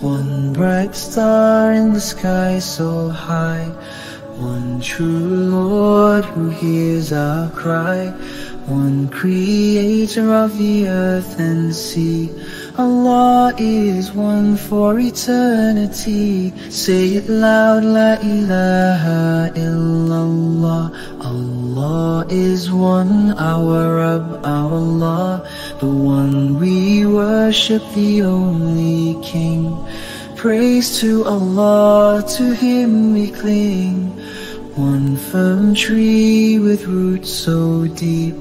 one bright star in the sky so high, one true Lord who hears our cry, one creator of the earth and sea. Allah is one for eternity. Say it loud, La ilaha illallah. Allah is one, our Rabb, our Allah, the one we worship, the only King. Praise to Allah, to Him we cling. One firm tree with roots so deep,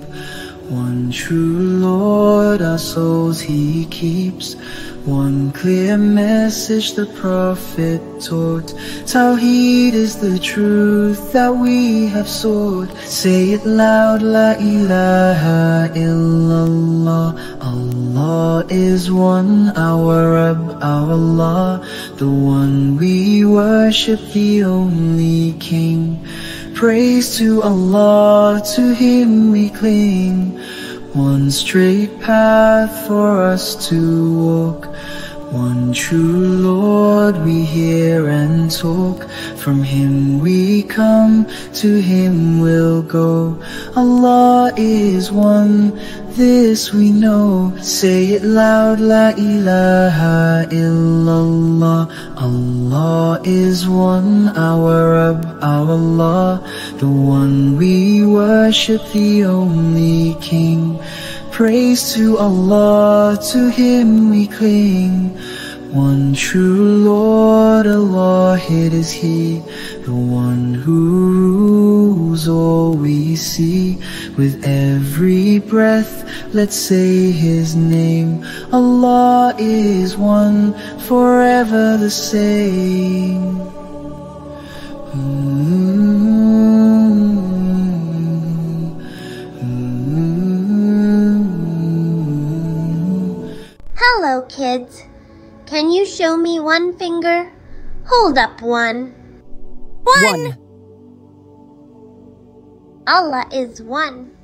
one true Lord our souls He keeps. One clear message the Prophet taught. Tawheed is the truth that we have sought. Say it loud, La ilaha illallah. Allah is one, our Rabb, our Allah, the one we worship, the only King. Praise to Allah, to Him we cling. One straight path for us to walk, one true Lord we hear and talk. From Him we come, to Him we'll go. Allah is one, this we know. Say it loud, La ilaha illallah. Allah is one, our Rabb, our Allah, the one we worship, the only King. Praise to Allah, to Him we cling. One true Lord, Allah, it is He, the one who rules all we see. With every breath, let's say His name. Allah is one, forever the same. Hello, kids. Can you show me one finger? Hold up one. One. Allah is one.